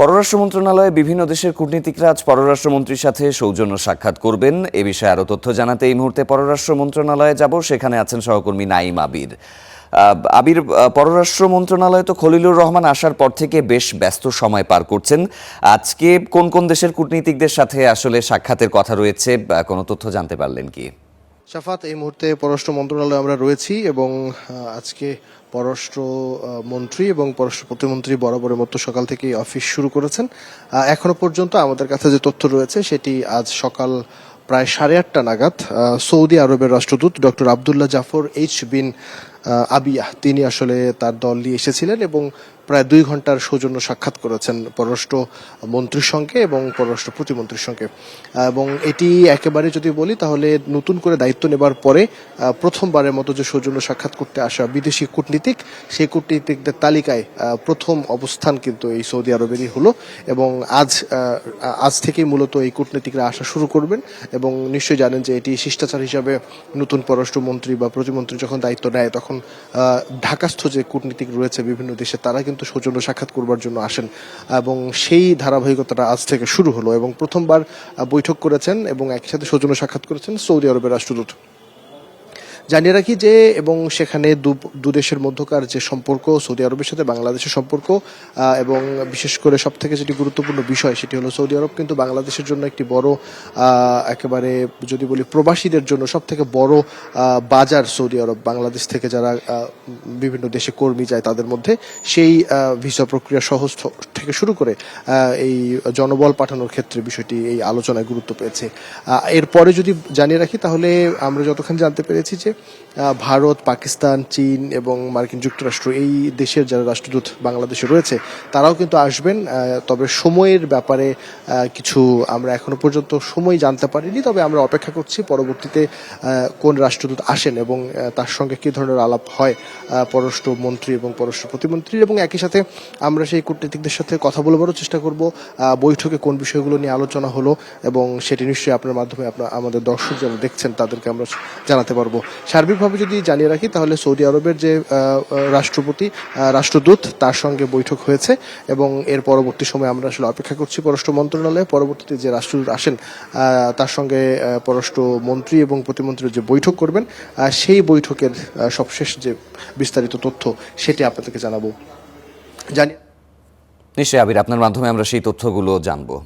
পররাষ্ট্র মন্ত্রণালয়ে বিভিন্ন দেশের কূটনীতিকরা আজ পররাষ্ট্রমন্ত্রীর সাথে সৌজন্য সাক্ষাৎ করবেন। এ বিষয়ে আরও তথ্য জানাতে এই মুহূর্তে পররাষ্ট্র মন্ত্রণালয়ে যাব। সেখানে আছেন সহকর্মী নাঈম আবির। আবির, পররাষ্ট্র মন্ত্রণালয়ে তো খলিলুর রহমান আসার পর থেকে বেশ ব্যস্ত সময় পার করছেন। আজকে কোন কোন দেশের কূটনীতিকদের সাথে আসলে সাক্ষাতের কথা রয়েছে, কোনো তথ্য জানতে পারলেন কি? শাফাত, এই মুহূর্তে পররাষ্ট্র মন্ত্রণালয়ে আমরা রয়েছি এবং আজকে পররাষ্ট্র মন্ত্রী এবং পররাষ্ট্র প্রতিমন্ত্রী বরাবরের মতো সকাল থেকেই অফিস শুরু করেছেন। এখনো পর্যন্ত আমাদের কাছে যে তথ্য রয়েছে সেটি আজ সকাল প্রায় 8:30 নাগাদ সৌদি আরবের রাষ্ট্রদূত ডক্টর আবদুল্লাহ জাফর এইচ বিন আবিয়া তিনি আসলে তার দল নিয়ে এসেছিলেন এবং প্রায় 2 ঘন্টার সৌজন্য সাক্ষাৎ করেছেন পররাষ্ট্র মন্ত্রীর সঙ্গে এবং পররাষ্ট্র প্রতিমন্ত্রীর সঙ্গে। এবং এটি একেবারে যদি বলি তাহলে নতুন করে দায়িত্ব নেবার পরে প্রথমবারের মতো যে সৌজন্য সাক্ষাৎ করতে আসা বিদেশি কূটনীতিক, সেই কূটনীতিকদের তালিকায় প্রথম অবস্থান কিন্তু এই সৌদি আরবেরই হলো। এবং আজ থেকেই মূলত এই কূটনীতিকরা আসা শুরু করবেন এবং নিশ্চয়ই জানেন যে এটি শিষ্টাচার হিসাবে নতুন পররাষ্ট্রমন্ত্রী বা প্রতিমন্ত্রী যখন দায়িত্ব নেয় তখন ঢাকাস্থ যে কূটনীতিক রয়েছে বিভিন্ন দেশে তারা কিন্তু সৌজন্য সাক্ষাৎ করবার জন্য আসেন এবং সেই ধারাবাহিকতাটা আজ থেকে শুরু হলো এবং প্রথমবার বৈঠক করেছেন এবং একই সাথে সৌজন্য সাক্ষাৎ করেছেন সৌদি আরবের রাষ্ট্রদূত। জানিয়ে রাখি যে এবং সেখানে দু দেশের মধ্যকার যে সম্পর্ক, সৌদি আরবের সাথে বাংলাদেশের সম্পর্ক, এবং বিশেষ করে সব থেকে যেটি গুরুত্বপূর্ণ বিষয় সেটি হলো সৌদি আরব কিন্তু বাংলাদেশের জন্য একটি বড় একেবারে যদি বলি প্রবাসীদের জন্য সব থেকে বড় বাজার সৌদি আরব। বাংলাদেশ থেকে যারা বিভিন্ন দেশে কর্মী যায় তাদের মধ্যে সেই ভিসা প্রক্রিয়া সহজ থেকে শুরু করে এই জনবল পাঠানোর ক্ষেত্রে বিষয়টি এই আলোচনায় গুরুত্ব পেয়েছে। এরপরে যদি জানিয়ে রাখি তাহলে আমরা যতক্ষণ জানতে পেরেছি যে ভারত, পাকিস্তান, চীন এবং মার্কিন যুক্তরাষ্ট্র এই দেশের যারা রাষ্ট্রদূত বাংলাদেশে রয়েছে তারাও কিন্তু আসবেন। তবে সময়ের ব্যাপারে কিছু আমরা এখনো পর্যন্ত সময় জানতে পারিনি, তবে আমরা অপেক্ষা করছি পরবর্তীতে কোন রাষ্ট্রদূত আসেন এবং তার সঙ্গে কী ধরনের আলাপ হয় পররাষ্ট্র মন্ত্রী এবং পররাষ্ট্র প্রতিমন্ত্রীর। এবং একই সাথে আমরা সেই কূটনীতিকদের সাথে কথা বলবারও চেষ্টা করব বৈঠকে কোন বিষয়গুলো নিয়ে আলোচনা হলো এবং সেটি নিশ্চয়ই আপনার মাধ্যমে আমাদের দর্শক যারা দেখছেন তাদেরকে আমরা জানাতে পারবো। সার্বিকভাবে যদি জানিয়ে রাখি তাহলে সৌদি আরবের যে রাষ্ট্রদূত তার সঙ্গে বৈঠক হয়েছে এবং এর পরবর্তী সময় আমরা আসলে অপেক্ষা করছি পররাষ্ট্র মন্ত্রণালয়ে পরবর্তীতে যে রাষ্ট্রদূত আসেন তার সঙ্গে পররাষ্ট্র মন্ত্রী এবং প্রতিমন্ত্রী যে বৈঠক করবেন সেই বৈঠকের সবশেষ যে বিস্তারিত তথ্য সেটি আপনাদেরকে জানাবো। নিশ্চয়ই আবির, আপনার মাধ্যমে আমরা সেই তথ্যগুলো জানবো।